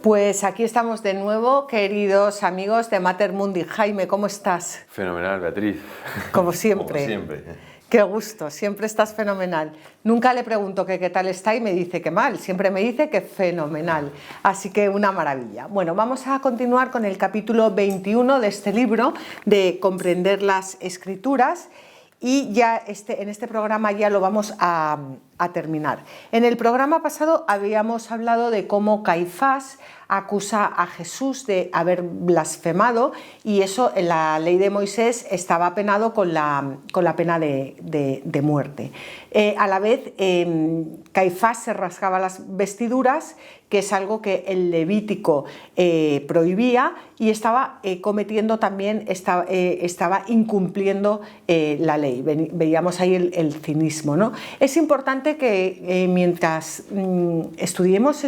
Pues aquí estamos de nuevo, queridos amigos de Mater Mundi. Jaime, ¿cómo estás? Fenomenal, Beatriz. Como siempre. Como siempre. Qué gusto, siempre estás fenomenal. Nunca le pregunto que qué tal está y me dice que mal, siempre me dice que fenomenal. Así que una maravilla. Bueno, vamos a continuar con el capítulo 21 de este libro de Comprender las Escrituras. Y ya en este programa ya lo vamos a terminar. En el programa pasado habíamos hablado de cómo Caifás acusa a Jesús de haber blasfemado, y eso en la ley de Moisés estaba penado con la pena de muerte. A la vez, Caifás se rasgaba las vestiduras, que es algo que el Levítico prohibía, y estaba cometiendo también, estaba incumpliendo la ley. Veíamos ahí el cinismo, ¿no? Es importante que mientras estudiemos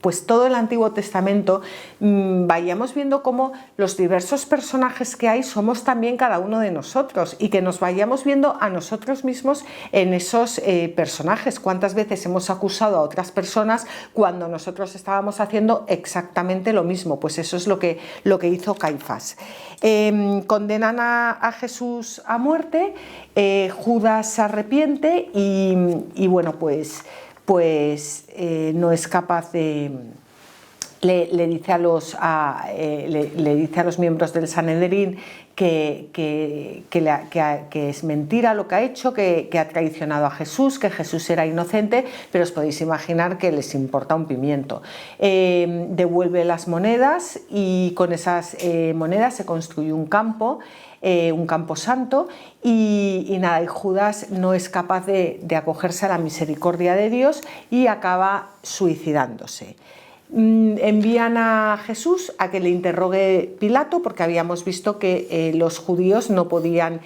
pues todo el Antiguo Testamento, vayamos viendo cómo los diversos personajes que hay somos también cada uno de nosotros, y que nos vayamos viendo a nosotros mismos en esos personajes. ¿Cuántas veces hemos acusado a otras personas cuando nosotros estábamos haciendo exactamente lo mismo? Pues eso es lo que hizo Caifás. Condenan a Jesús a muerte, Judas se arrepiente y bueno, pues no es capaz de... Le dice a los miembros del Sanedrín que es mentira lo que ha hecho, que ha traicionado a Jesús, que Jesús era inocente, pero os podéis imaginar que les importa un pimiento. Devuelve las monedas, y con esas monedas se construye un campo santo, y nada, y Judas no es capaz de acogerse a la misericordia de Dios y acaba suicidándose. Envían a Jesús a que le interrogue Pilato, porque habíamos visto que los judíos no podían...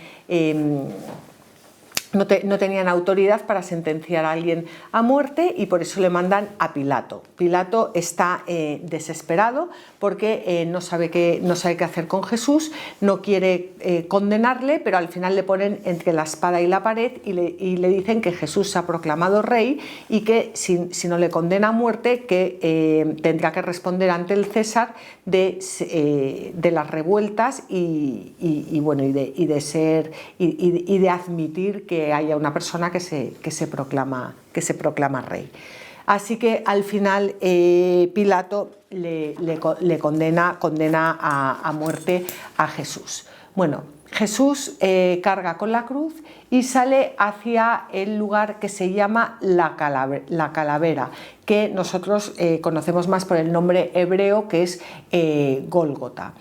No tenían autoridad para sentenciar a alguien a muerte, y por eso le mandan a Pilato. Pilato está desesperado porque no sabe qué hacer con Jesús, no quiere condenarle, pero al final le ponen entre la espada y la pared y le dicen que Jesús se ha proclamado rey, y que si no le condena a muerte, que tendrá que responder ante el César de las revueltas y de admitir que haya una persona que se proclama rey. Así que al final Pilato le condena a muerte a Jesús. Bueno, Jesús carga con la cruz y sale hacia el lugar que se llama la calavera, que nosotros conocemos más por el nombre hebreo, que es Gólgota.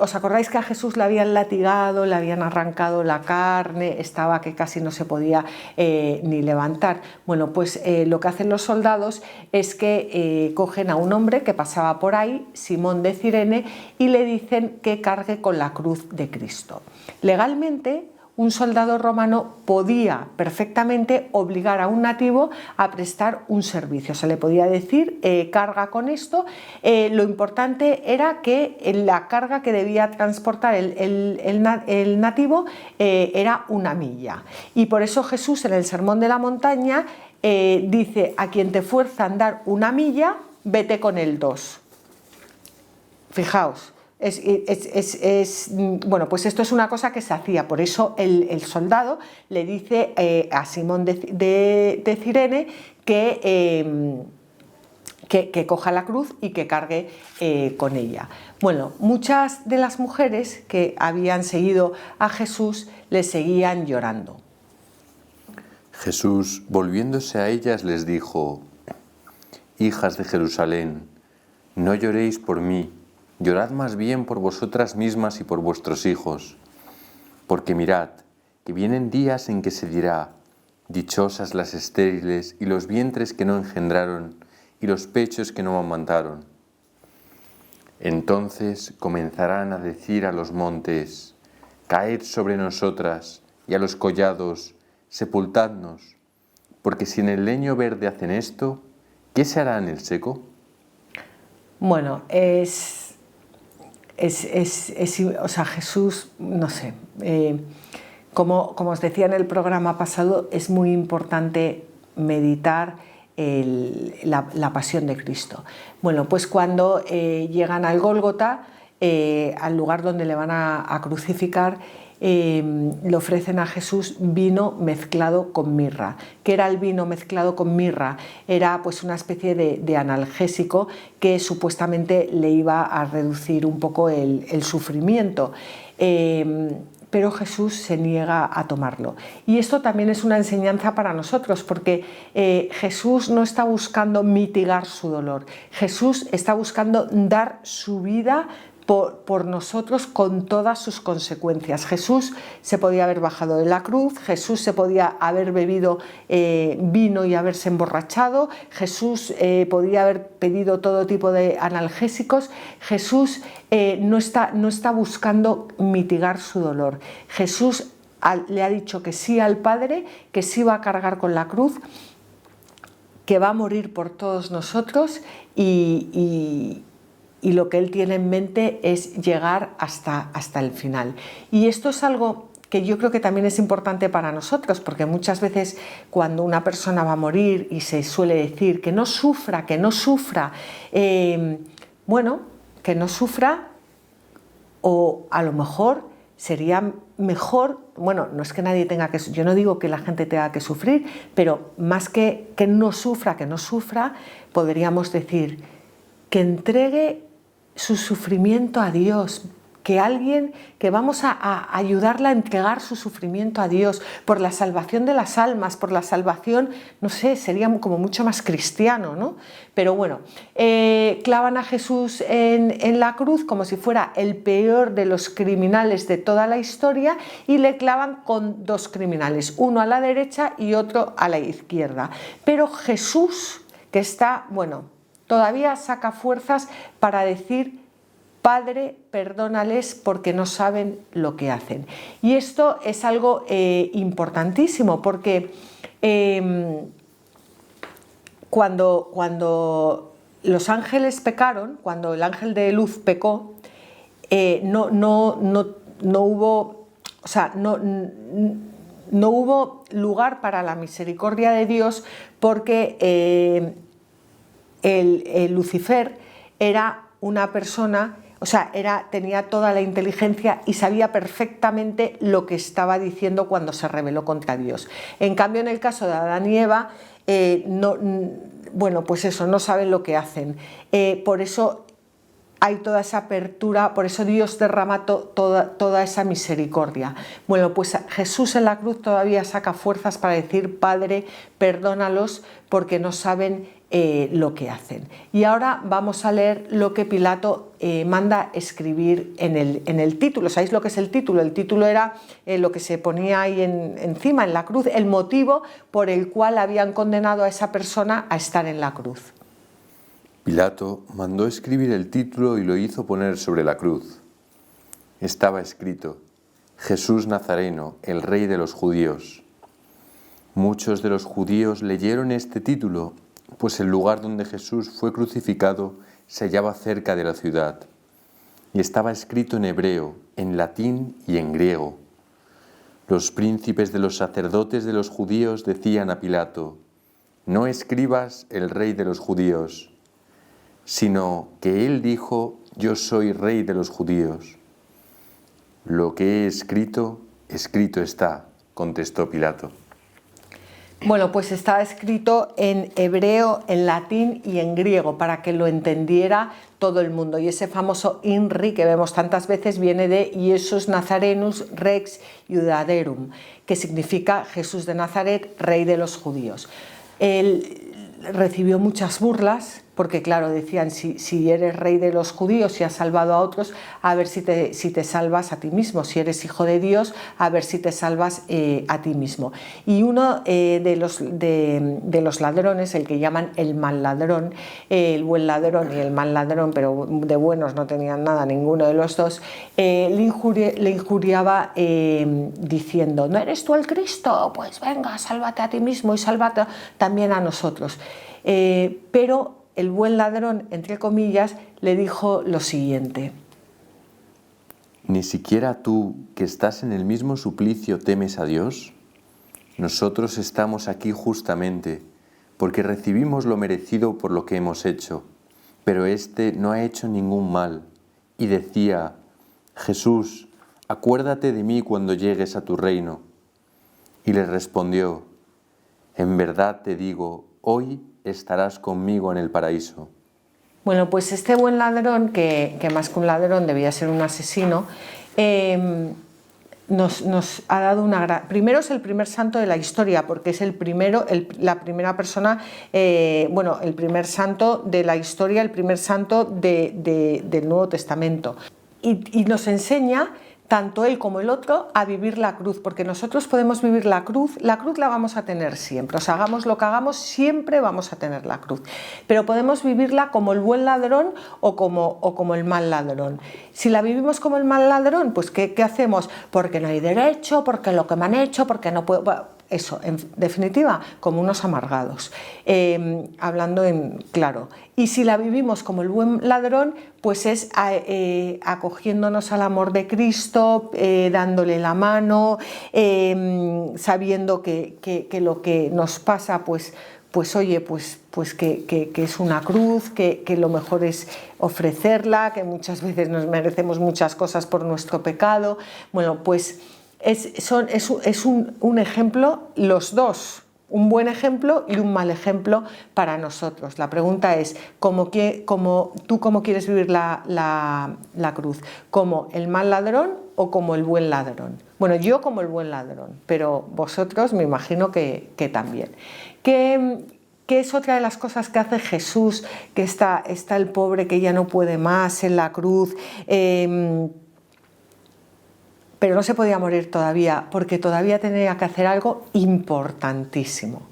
¿Os acordáis que a Jesús le habían latigado, le habían arrancado la carne, estaba que casi no se podía ni levantar? Bueno, pues lo que hacen los soldados es que cogen a un hombre que pasaba por ahí, Simón de Cirene, y le dicen que cargue con la cruz de Cristo. Legalmente, un soldado romano podía perfectamente obligar a un nativo a prestar un servicio. Se le podía decir, carga con esto. Lo importante era que la carga que debía transportar el nativo era 1 milla. Y por eso Jesús, en el Sermón de la Montaña, dice: a quien te fuerza a andar 1 milla, vete con él 2. Fijaos. Bueno, pues esto es una cosa que se hacía. Por eso el soldado le dice a Simón de Cirene que coja la cruz y que cargue con ella. Bueno, muchas de las mujeres que habían seguido a Jesús le seguían llorando. Jesús, volviéndose a ellas, les dijo: hijas de Jerusalén, no lloréis por mí, llorad más bien por vosotras mismas y por vuestros hijos. Porque mirad, que vienen días en que se dirá: dichosas las estériles y los vientres que no engendraron y los pechos que no amamantaron. Entonces comenzarán a decir a los montes: caed sobre nosotras, y a los collados: sepultadnos. Porque si en el leño verde hacen esto, ¿qué se hará en el seco? Bueno, o sea, Jesús, no sé, como os decía en el programa pasado, es muy importante meditar la pasión de Cristo. Bueno, pues cuando llegan al Gólgota, al lugar donde le van a crucificar, le ofrecen a Jesús vino mezclado con mirra. ¿Qué era el vino mezclado con mirra? Era pues una especie de analgésico que supuestamente le iba a reducir un poco el sufrimiento. Pero Jesús se niega a tomarlo. Y esto también es una enseñanza para nosotros, porque Jesús no está buscando mitigar su dolor. Jesús está buscando dar su vida por nosotros con todas sus consecuencias. Jesús se podía haber bajado de la cruz, Jesús se podía haber bebido vino y haberse emborrachado, Jesús podía haber pedido todo tipo de analgésicos. Jesús no está buscando mitigar su dolor. Jesús le ha dicho que sí al Padre, que sí va a cargar con la cruz, que va a morir por todos nosotros y lo que él tiene en mente es llegar hasta el final. Y esto es algo que yo creo que también es importante para nosotros, porque muchas veces cuando una persona va a morir y se suele decir que no sufra, bueno, que no sufra, o a lo mejor sería mejor, bueno, no es que nadie tenga que, yo no digo que la gente tenga que sufrir, pero más que no sufra, podríamos decir que entregue su sufrimiento a Dios, que vamos a ayudarla a entregar su sufrimiento a Dios por la salvación de las almas, por la salvación, no sé, sería como mucho más cristiano, ¿no? Pero bueno, clavan a Jesús en la cruz como si fuera el peor de los criminales de toda la historia y le clavan con dos criminales, uno a la derecha y otro a la izquierda. Pero Jesús, que está, bueno, todavía saca fuerzas para decir: Padre, perdónales porque no saben lo que hacen. Y esto es algo importantísimo, porque cuando los ángeles pecaron, cuando el ángel de luz pecó, no hubo lugar para la misericordia de Dios, porque el Lucifer era una persona, o sea, tenía toda la inteligencia y sabía perfectamente lo que estaba diciendo cuando se rebeló contra Dios. En cambio, en el caso de Adán y Eva, bueno, pues eso, no saben lo que hacen. Por eso hay toda esa apertura, por eso Dios derrama toda esa misericordia. Bueno, pues Jesús en la cruz todavía saca fuerzas para decir: Padre, perdónalos porque no saben lo que hacen. Y ahora vamos a leer lo que Pilato manda escribir en el título. ¿Sabéis lo que es el título? El título era lo que se ponía ahí encima, en la cruz, el motivo por el cual habían condenado a esa persona a estar en la cruz. Pilato mandó escribir el título y lo hizo poner sobre la cruz. Estaba escrito: Jesús Nazareno, el Rey de los Judíos. Muchos de los judíos leyeron este título, pues el lugar donde Jesús fue crucificado se hallaba cerca de la ciudad, y estaba escrito en hebreo, en latín y en griego. Los príncipes de los sacerdotes de los judíos decían a Pilato: No escribas el Rey de los Judíos, sino que él dijo: Yo soy Rey de los Judíos. Lo que he escrito, escrito está, contestó Pilato. Bueno, pues estaba escrito en hebreo, en latín y en griego, para que lo entendiera todo el mundo. Y ese famoso INRI que vemos tantas veces viene de Iesus Nazarenus Rex Iudaderum, que significa Jesús de Nazaret, Rey de los Judíos. Él recibió muchas burlas, porque claro, decían: si eres rey de los judíos y has salvado a otros, a ver si te salvas a ti mismo. Si eres hijo de Dios, a ver si te salvas a ti mismo. Y uno de los ladrones, el que llaman el mal ladrón, el buen ladrón y el mal ladrón, pero de buenos no tenían nada ninguno de los dos, le injuriaba diciendo: ¿No eres tú el Cristo? Pues venga, sálvate a ti mismo y sálvate también a nosotros. Pero el buen ladrón, entre comillas, le dijo lo siguiente: ¿Ni siquiera tú, que estás en el mismo suplicio, temes a Dios? Nosotros estamos aquí justamente, porque recibimos lo merecido por lo que hemos hecho, pero éste no ha hecho ningún mal. Y decía: Jesús, acuérdate de mí cuando llegues a tu reino. Y le respondió: en verdad te digo, hoy estarás conmigo en el paraíso. Bueno, pues este buen ladrón, que más que un ladrón debía ser un asesino, nos ha dado una gran... Primero es el primer santo de la historia, porque es el primero, la primera persona, bueno, el primer santo de la historia, el primer santo del Nuevo Testamento. Y nos enseña, tanto él como el otro, a vivir la cruz, porque nosotros podemos vivir la cruz la vamos a tener siempre, o sea, hagamos lo que hagamos, siempre vamos a tener la cruz, pero podemos vivirla como el buen ladrón o como el mal ladrón. Si la vivimos como el mal ladrón, pues ¿qué hacemos? Porque no hay derecho, porque lo que me han hecho, porque no puedo... Bueno, eso, en definitiva, como unos amargados, hablando en claro. Y si la vivimos como el buen ladrón, pues es acogiéndonos al amor de Cristo, dándole la mano, sabiendo que lo que nos pasa, pues oye, que es una cruz, que lo mejor es ofrecerla, que muchas veces nos merecemos muchas cosas por nuestro pecado. Bueno, pues es un ejemplo, los dos, un buen ejemplo y un mal ejemplo para nosotros. La pregunta es, ¿tú cómo quieres vivir la cruz? ¿Como el mal ladrón o como el buen ladrón? Bueno, yo como el buen ladrón, pero vosotros me imagino que también. ¿Qué es otra de las cosas que hace Jesús? Que está el pobre que ya no puede más en la cruz, pero no se podía morir todavía, porque todavía tenía que hacer algo importantísimo.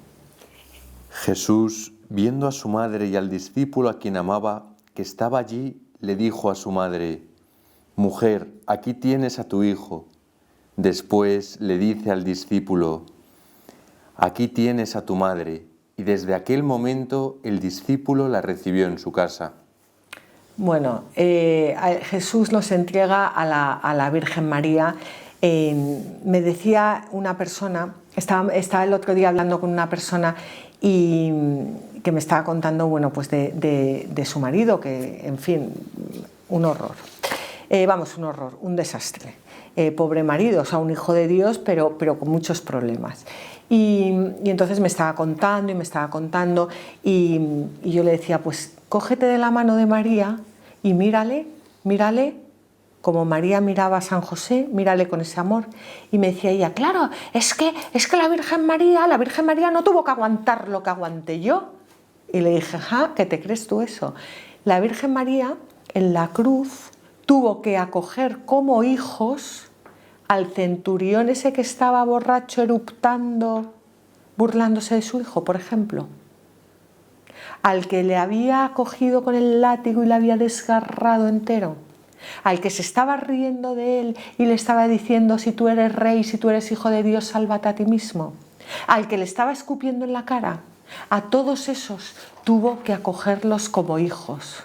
Jesús, viendo a su madre y al discípulo a quien amaba, que estaba allí, le dijo a su madre: mujer, aquí tienes a tu hijo. Después le dice al discípulo: aquí tienes a tu madre. Y desde aquel momento el discípulo la recibió en su casa. Bueno, Jesús nos entrega a la Virgen María. Me decía una persona, estaba el otro día hablando con una persona y que me estaba contando, bueno, pues de su marido, que en fin, un horror. Un horror, un desastre. Pobre marido, o sea, un hijo de Dios, pero con muchos problemas. Y entonces me estaba contando y yo le decía, pues cógete de la mano de María y mírale como María miraba a San José, mírale con ese amor. Y me decía ella, claro, es que la Virgen María no tuvo que aguantar lo que aguanté yo. Y le dije, ¿qué te crees tú eso? La Virgen María en la cruz tuvo que acoger como hijos al centurión ese que estaba borracho, eruptando, burlándose de su hijo, por ejemplo, al que le había cogido con el látigo y le había desgarrado entero, al que se estaba riendo de él y le estaba diciendo: si tú eres rey, si tú eres hijo de Dios, sálvate a ti mismo, al que le estaba escupiendo en la cara. A todos esos tuvo que acogerlos como hijos.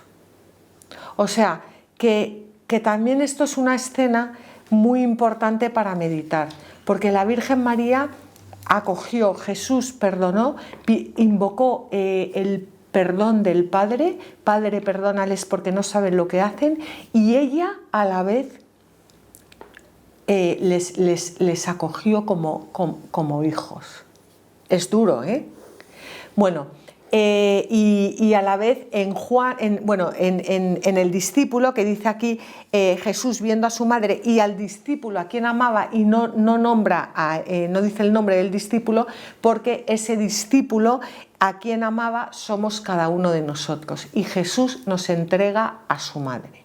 O sea, que también esto es una escena muy importante para meditar, porque la Virgen María acogió, Jesús perdonó, invocó el perdón del Padre, Padre, perdónales porque no saben lo que hacen, y ella a la vez les acogió como hijos. Es duro, ¿eh? Bueno, y a la vez en el discípulo, que dice aquí Jesús viendo a su madre y al discípulo a quien amaba, y no dice el nombre del discípulo, porque ese discípulo a quien amaba somos cada uno de nosotros, y Jesús nos entrega a su madre.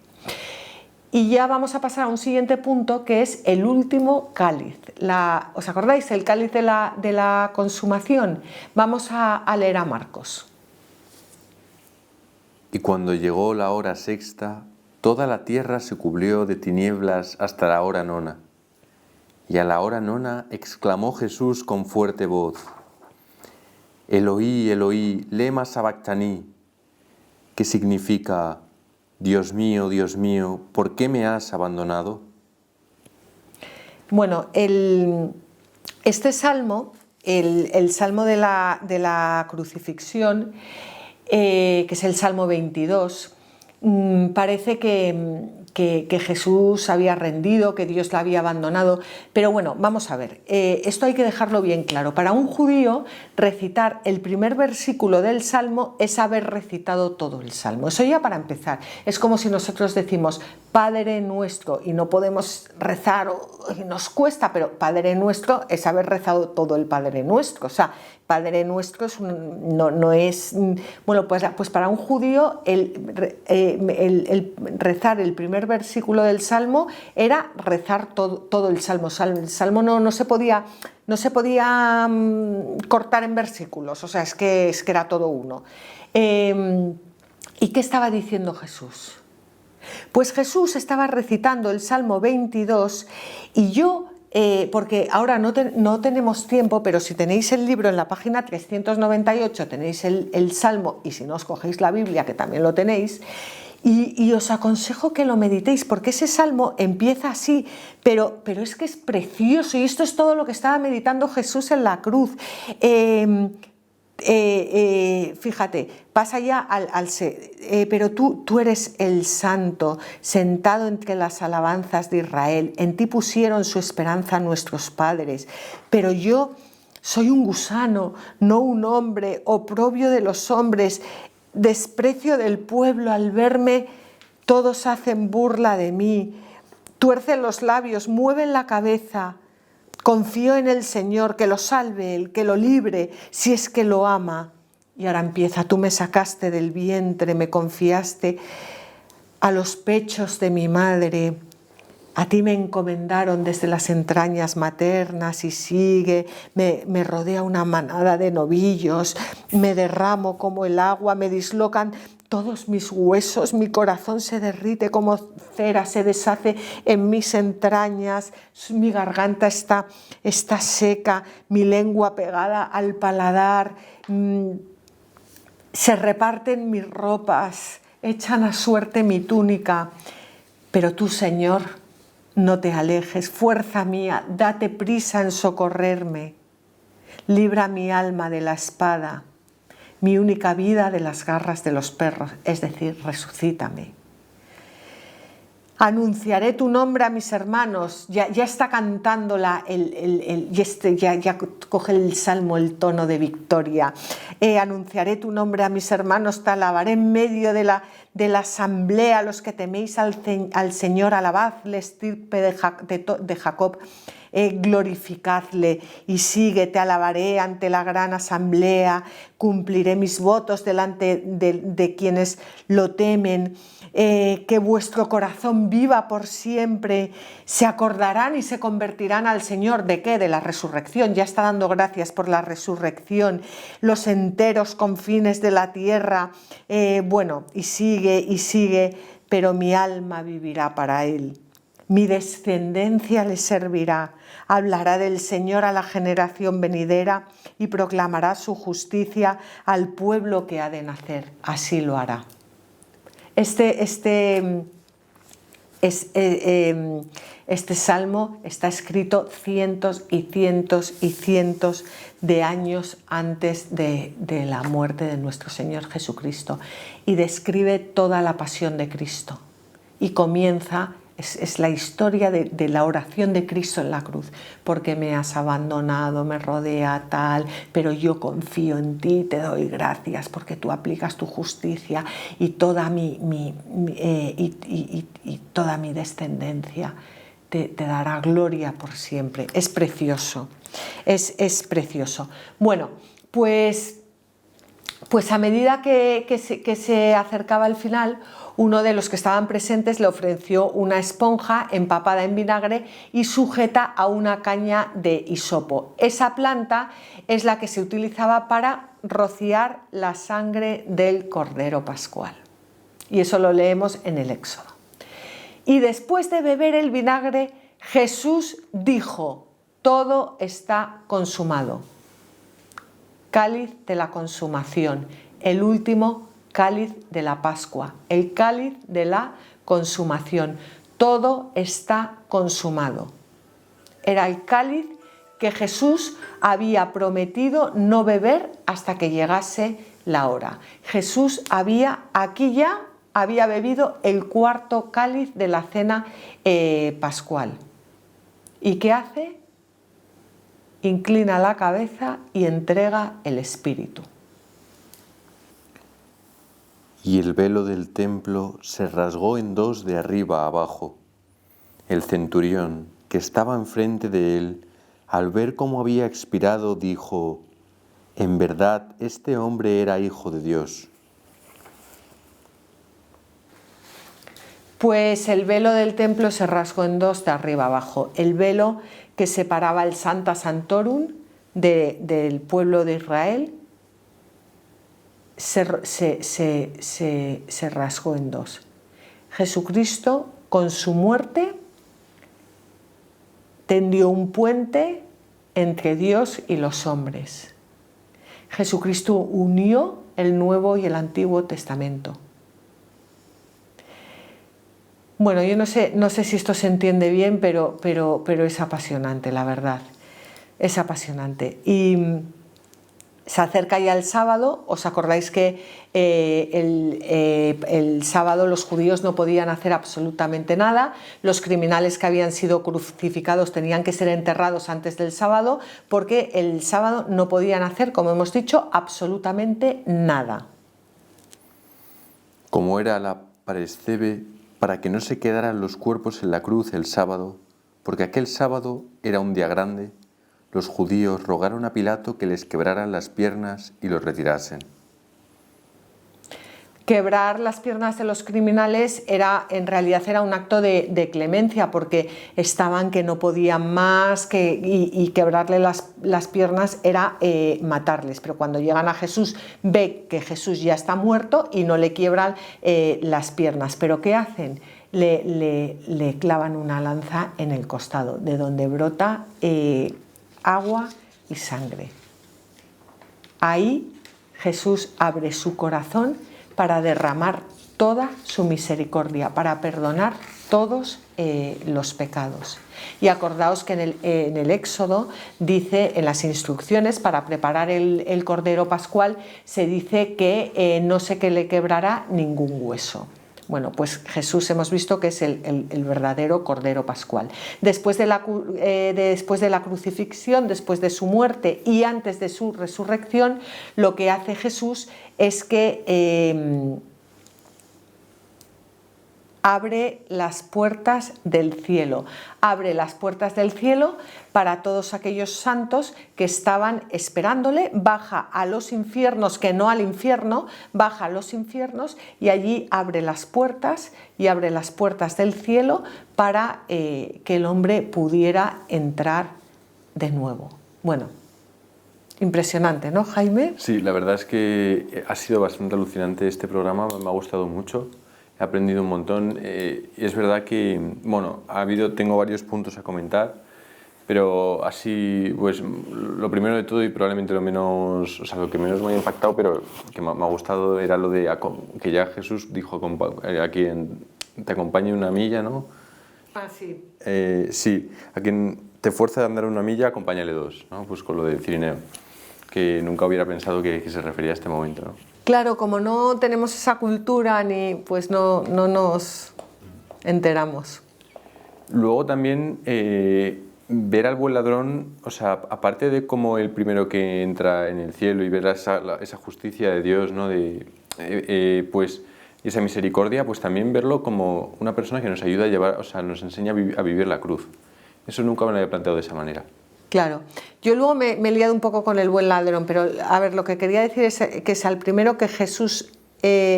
Y ya vamos a pasar a un siguiente punto, que es el último cáliz. ¿Os acordáis? El cáliz de la consumación. Vamos a leer a Marcos. Y cuando llegó la hora sexta, toda la tierra se cubrió de tinieblas hasta la hora nona. Y a la hora nona exclamó Jesús con fuerte voz: Eloí, Eloí, lema sabactani, que significa: Dios mío, ¿por qué me has abandonado? Bueno, este salmo el salmo de la crucifixión, que es el Salmo 22, parece que Jesús había rendido, que Dios la había abandonado, pero bueno, vamos a ver, esto hay que dejarlo bien claro. Para un judío, recitar el primer versículo del Salmo es haber recitado todo el Salmo. Eso ya para empezar. Es como si nosotros decimos Padre Nuestro y no podemos rezar, nos cuesta, pero Padre Nuestro es haber rezado todo el Padre Nuestro. O sea, Padre Nuestro no es... Bueno, pues para un judío el rezar el primer versículo del Salmo era rezar todo el Salmo. El Salmo no se podía cortar en versículos, o sea, es que era todo uno. ¿Y qué estaba diciendo Jesús? Pues Jesús estaba recitando el Salmo 22 y yo... porque ahora no tenemos tiempo, pero si tenéis el libro en la página 398 tenéis el Salmo, y si no os cogéis la Biblia, que también lo tenéis, y os aconsejo que lo meditéis, porque ese Salmo empieza así, pero es que es precioso, y esto es todo lo que estaba meditando Jesús en la cruz. Fíjate, pasa ya pero tú eres el santo, sentado entre las alabanzas de Israel. En ti pusieron su esperanza nuestros padres, pero yo soy un gusano, no un hombre, oprobio de los hombres, desprecio del pueblo. Al verme todos hacen burla de mí, tuercen los labios, mueven la cabeza. Confío en el Señor, que lo salve Él, que lo libre, si es que lo ama. Y ahora empieza: tú me sacaste del vientre, me confiaste a los pechos de mi madre. A ti me encomendaron desde las entrañas maternas, y sigue, me rodea una manada de novillos, me derramo como el agua, me dislocan todos mis huesos, mi corazón se derrite como cera, se deshace en mis entrañas, mi garganta está seca, mi lengua pegada al paladar, se reparten mis ropas, echan a suerte mi túnica. Pero tú, Señor, no te alejes, fuerza mía, date prisa en socorrerme. Libra mi alma de la espada, mi única vida de las garras de los perros, es decir, resucítame. Anunciaré tu nombre a mis hermanos. Ya está cantando ya coge el salmo el tono de victoria. Anunciaré tu nombre a mis hermanos, te alabaré en medio de la asamblea. Los que teméis al Señor, alabadle, estirpe de Jacob. Glorificadle. Y sigue: te alabaré ante la gran asamblea, cumpliré mis votos delante de quienes lo temen. Que vuestro corazón viva por siempre. Se acordarán y se convertirán al Señor. ¿De qué? De la resurrección. Ya está dando gracias por la resurrección. Los enteros confines de la tierra. Y sigue, pero mi alma vivirá para Él. Mi descendencia le servirá. Hablará del Señor a la generación venidera y proclamará su justicia al pueblo que ha de nacer. Así lo hará. Este salmo está escrito cientos y cientos y cientos de años antes de la muerte de nuestro Señor Jesucristo, y describe toda la pasión de Cristo, y comienza... Es la historia de la oración de Cristo en la cruz. Porque me has abandonado, me rodea tal, pero yo confío en ti, te doy gracias porque tú aplicas tu justicia, y toda toda mi descendencia te dará gloria por siempre. Es precioso, es precioso. Bueno, pues a medida que se acercaba el final, uno de los que estaban presentes le ofreció una esponja empapada en vinagre y sujeta a una caña de hisopo. Esa planta es la que se utilizaba para rociar la sangre del Cordero Pascual. Y eso lo leemos en el Éxodo. Y después de beber el vinagre, Jesús dijo: todo está consumado. Cáliz de la consumación, el último cáliz de la Pascua, el cáliz de la consumación. Todo está consumado. Era el cáliz que Jesús había prometido no beber hasta que llegase la hora. Jesús aquí ya había bebido el cuarto cáliz de la cena pascual. ¿Y qué hace? Inclina la cabeza y entrega el espíritu. Y el velo del templo se rasgó en dos de arriba a abajo. El centurión, que estaba enfrente de él, al ver cómo había expirado, dijo: en verdad, este hombre era hijo de Dios. Pues el velo del templo se rasgó en dos de arriba abajo. El velo que separaba el Sancta Sanctorum del pueblo de Israel se rasgó en dos. Jesucristo, con su muerte, tendió un puente entre Dios y los hombres. Jesucristo unió el Nuevo y el Antiguo Testamento. Bueno, yo no sé si esto se entiende bien, pero es apasionante, la verdad. Es apasionante. Y se acerca ya el sábado. ¿Os acordáis que el sábado los judíos no podían hacer absolutamente nada? Los criminales que habían sido crucificados tenían que ser enterrados antes del sábado, porque el sábado no podían hacer, como hemos dicho, absolutamente nada. Como era la presceve, para que no se quedaran los cuerpos en la cruz el sábado, porque aquel sábado era un día grande, los judíos rogaron a Pilato que les quebraran las piernas y los retirasen. Quebrar las piernas de los criminales en realidad era un acto de clemencia, porque estaban que no podían más, y quebrarle las piernas era matarles. Pero cuando llegan a Jesús, ve que Jesús ya está muerto y no le quiebran las piernas. ¿Pero qué hacen? Le clavan una lanza en el costado, de donde brota agua y sangre. Ahí Jesús abre su corazón para derramar toda su misericordia, para perdonar todos los pecados. Y acordaos que en el Éxodo dice, en las instrucciones para preparar el Cordero Pascual, se dice que no se le quebrará ningún hueso. Bueno, pues Jesús hemos visto que es el verdadero Cordero Pascual. Después de la crucifixión, después de su muerte y antes de su resurrección, lo que hace Jesús es que abre las puertas del cielo. Abre las puertas del cielo para todos aquellos santos que estaban esperándole, baja a los infiernos, que no al infierno, baja a los infiernos y allí abre las puertas del cielo para que el hombre pudiera entrar de nuevo. Bueno, impresionante, ¿no, Jaime? Sí, la verdad es que ha sido bastante alucinante este programa, me ha gustado mucho. He aprendido un montón y es verdad que, bueno, tengo varios puntos a comentar, pero así, pues lo primero de todo y probablemente lo que menos me ha impactado, pero que me ha gustado era lo de que ya Jesús dijo a quien te acompañe una milla, ¿no? Ah, sí. Sí, a quien te fuerza a andar una milla, acompáñale dos, ¿no? Pues con lo de Cirineo, que nunca hubiera pensado que se refería a este momento, ¿no? Claro, como no tenemos esa cultura, pues no nos enteramos. Luego también ver al buen ladrón, o sea, aparte de como el primero que entra en el cielo y ver esa justicia de Dios, ¿no? Pues esa misericordia, pues también verlo como una persona que nos ayuda a llevar, o sea, nos enseña a vivir la cruz. Eso nunca me lo había planteado de esa manera. Claro, yo luego me he liado un poco con el buen ladrón, pero a ver, lo que quería decir es que es al primero que Jesús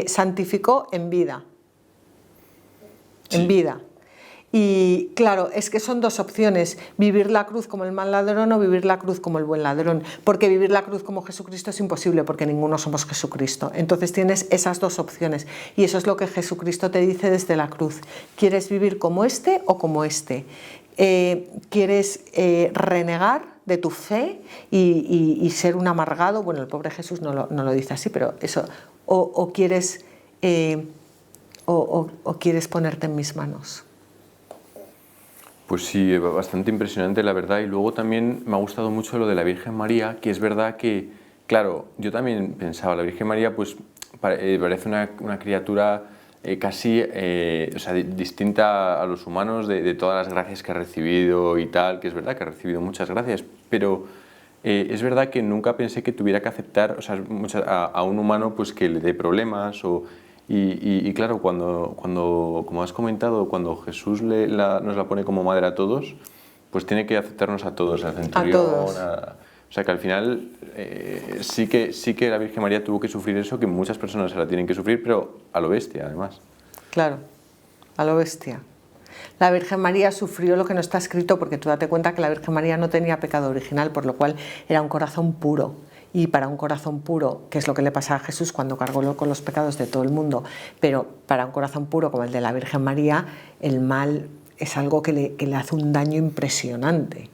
santificó en vida. Sí. En vida. Y claro, es que son dos opciones, vivir la cruz como el mal ladrón o vivir la cruz como el buen ladrón, porque vivir la cruz como Jesucristo es imposible, porque ninguno somos Jesucristo. Entonces tienes esas dos opciones y eso es lo que Jesucristo te dice desde la cruz. ¿Quieres vivir como este o como este? ¿Quieres renegar de tu fe y ser un amargado? Bueno, el pobre Jesús no lo dice así, pero eso, o quieres ponerte en mis manos. Pues sí, bastante impresionante la verdad. Y luego también me ha gustado mucho lo de la Virgen María, que es verdad que, claro, yo también pensaba, la Virgen María pues parece una criatura casi o sea, distinta a los humanos de todas las gracias que ha recibido y tal, que es verdad que ha recibido muchas gracias, pero es verdad que nunca pensé que tuviera que aceptar, o sea, a un humano pues que le dé problemas y claro, como has comentado, cuando Jesús nos la pone como madre a todos, pues tiene que aceptarnos a todos, al centurión, o sea que al final sí que la Virgen María tuvo que sufrir eso, que muchas personas se la tienen que sufrir, pero a lo bestia además. Claro, a lo bestia. La Virgen María sufrió lo que no está escrito, porque tú date cuenta que la Virgen María no tenía pecado original, por lo cual era un corazón puro. Y para un corazón puro, que es lo que le pasa a Jesús cuando cargó con los pecados de todo el mundo, pero para un corazón puro como el de la Virgen María, el mal es algo que le hace un daño impresionante.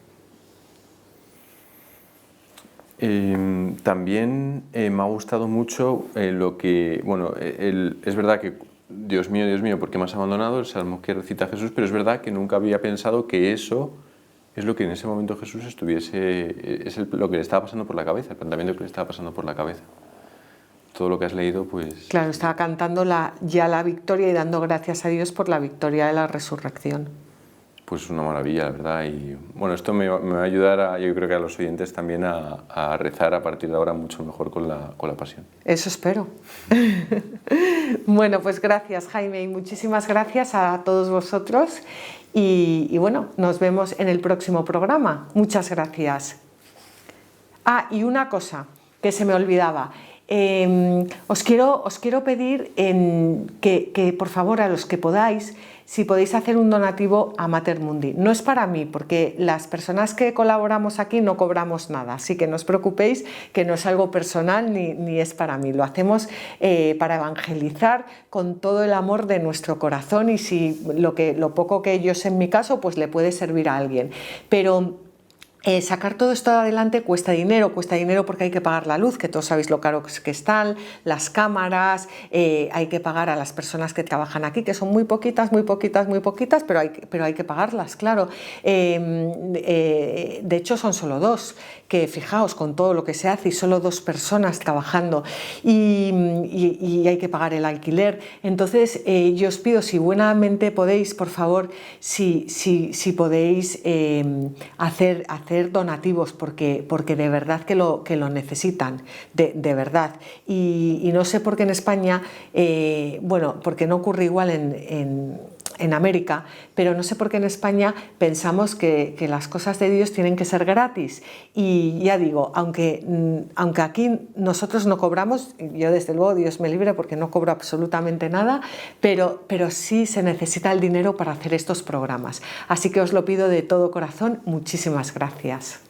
También me ha gustado mucho lo que, bueno, es verdad que Dios mío, ¿por qué me has abandonado? El salmo que recita Jesús, pero es verdad que nunca había pensado que eso es lo que en ese momento Jesús lo que le estaba pasando por la cabeza, el planteamiento que le estaba pasando por la cabeza. Todo lo que has leído, pues... Claro, estaba cantando ya la victoria y dando gracias a Dios por la victoria de la resurrección. Pues una maravilla, la verdad. Y bueno, esto me va a ayudar, yo creo que a los oyentes también a rezar a partir de ahora mucho mejor con la pasión. Eso espero. Bueno, pues gracias, Jaime, y muchísimas gracias a todos vosotros. Y bueno, nos vemos en el próximo programa. Muchas gracias. Ah, y una cosa que se me olvidaba. Os quiero pedir que por favor, a los que podáis, si podéis hacer un donativo a Mater Mundi. No es para mí, porque las personas que colaboramos aquí no cobramos nada, así que no os preocupéis, que no es algo personal ni es para mí. Lo hacemos para evangelizar con todo el amor de nuestro corazón, y si lo poco que yo sé en mi caso, pues le puede servir a alguien. Pero sacar todo esto adelante cuesta dinero porque hay que pagar la luz, que todos sabéis lo caro que están, las cámaras, hay que pagar a las personas que trabajan aquí, que son muy poquitas, pero hay que pagarlas, claro. De hecho son solo dos, que fijaos con todo lo que se hace, y solo 2 personas trabajando, y hay que pagar el alquiler. Entonces yo os pido, si buenamente podéis, por favor, si podéis hacer donativos, porque de verdad que lo necesitan, de verdad. Y no sé por qué en España, bueno, porque no ocurre igual en América, pero no sé por qué en España pensamos que las cosas de Dios tienen que ser gratis. Y ya digo, aunque aquí nosotros no cobramos, yo desde luego, Dios me libre, porque no cobro absolutamente nada, pero sí se necesita el dinero para hacer estos programas. Así que os lo pido de todo corazón. Muchísimas gracias.